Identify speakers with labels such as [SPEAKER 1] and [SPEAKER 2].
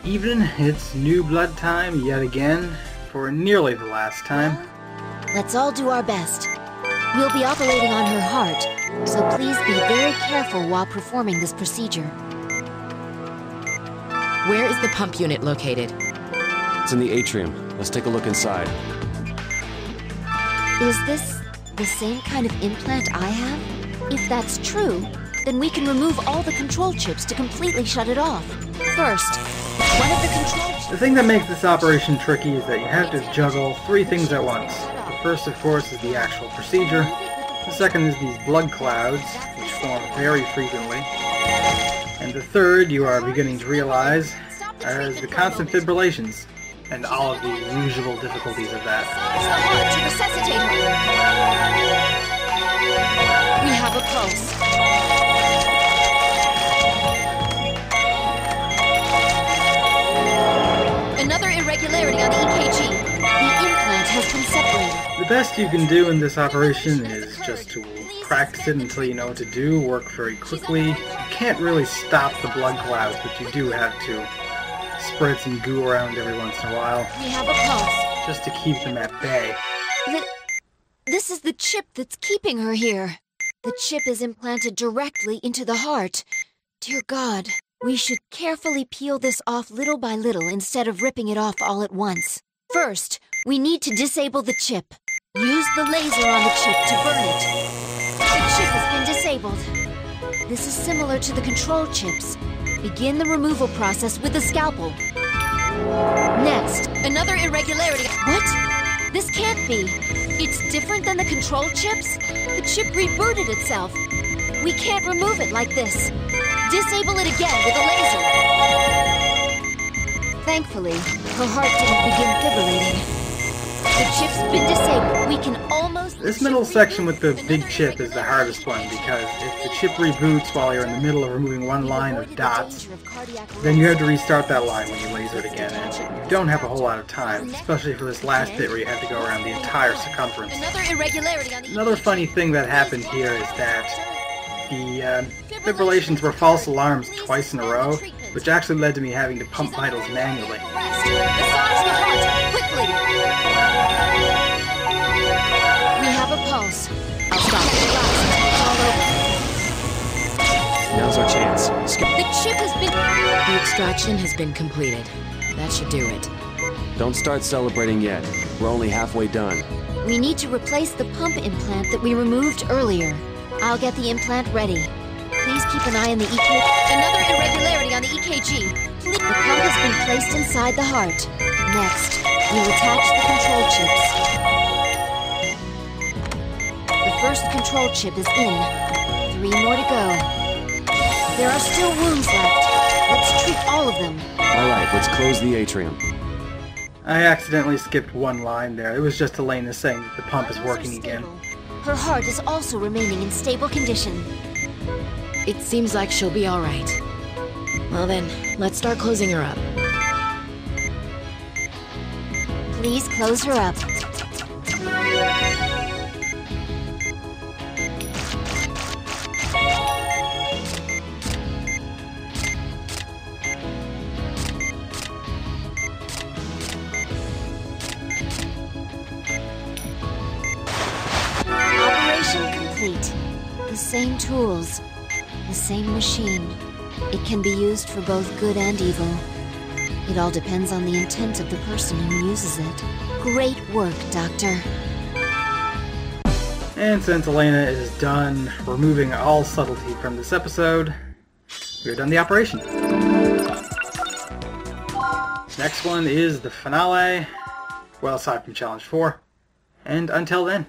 [SPEAKER 1] Evening, it's new blood time yet again, for nearly the last time.
[SPEAKER 2] Let's all do our best. We'll be operating on her heart, so please be very careful while performing this procedure.
[SPEAKER 3] Where is the pump unit located?
[SPEAKER 4] It's in the atrium. Let's take a look inside.
[SPEAKER 2] Is this the same kind of implant I have? If that's true, then we can remove all the control chips to completely shut it off. First, one of the control chips...
[SPEAKER 1] The thing that makes this operation tricky is that you have to juggle 3 things at once. The first, of course, is the actual procedure. The second is these blood clouds, which form very frequently. And the third, you are beginning to realize, is the constant fibrillations, and all of the usual difficulties of that.
[SPEAKER 2] To resuscitate her. We have a pulse. Another irregularity on the EKG. The implant has been separated.
[SPEAKER 1] The best you can do in this operation is just to practice it until you know what to do, work very quickly. You can't really stop the blood clouds, but you do have to spread some goo around every once in a while.
[SPEAKER 2] We have a pulse.
[SPEAKER 1] Just to keep them at bay.
[SPEAKER 2] This is the chip that's keeping her here. The chip is implanted directly into the heart. Dear God, we should carefully peel this off little by little instead of ripping it off all at once. First, we need to disable the chip. Use the laser on the chip to burn it. The chip has been disabled. This is similar to the control chips. Begin the removal process with the scalpel. Next, another irregularity. What? This can't be. It's different than the control chips? The chip rebooted itself. We can't remove it like this. Disable it again with a laser. Thankfully, her heart didn't begin fibrillating. The chip's been disabled. We can almost...
[SPEAKER 1] This middle section with the big chip is the hardest one, because if the chip reboots while you're in the middle of removing one line of dots, then you have to restart that line when you laser it again, and you don't have a whole lot of time, especially for this last bit where you have to go around the entire circumference. Another funny thing that happened here is that the fibrillations were false alarms twice in a row, which actually led to me having to pump vitals manually.
[SPEAKER 2] Massage the heart, quickly! We have a pulse. I'll stop it. It's all over.
[SPEAKER 4] Now's our chance.
[SPEAKER 2] The chip has been...
[SPEAKER 3] The extraction has been completed. That should do it.
[SPEAKER 4] Don't start celebrating yet. We're only halfway done.
[SPEAKER 2] We need to replace the pump implant that we removed earlier. I'll get the implant ready. Please keep an eye on the EKG. Another irregularity on the EKG. The pump has been placed inside the heart. Next, we'll attach the control chips. The first control chip is in. 3 more to go. There are still wounds left. Let's treat all of them.
[SPEAKER 4] Alright, let's close the atrium.
[SPEAKER 1] I accidentally skipped one line there. It was just Elena saying that the pump is working again.
[SPEAKER 2] Her heart is also remaining in stable condition.
[SPEAKER 3] It seems like she'll be all right. Well then, let's start closing her up.
[SPEAKER 2] Please close her up. Operation complete. The same tools. The same machine. It can be used for both good and evil. It all depends on the intent of the person who uses it. Great work, Doctor.
[SPEAKER 1] And since Elena is done removing all subtlety from this episode, we're done the operation. Next one is the finale, well aside from Challenge 4, and until then.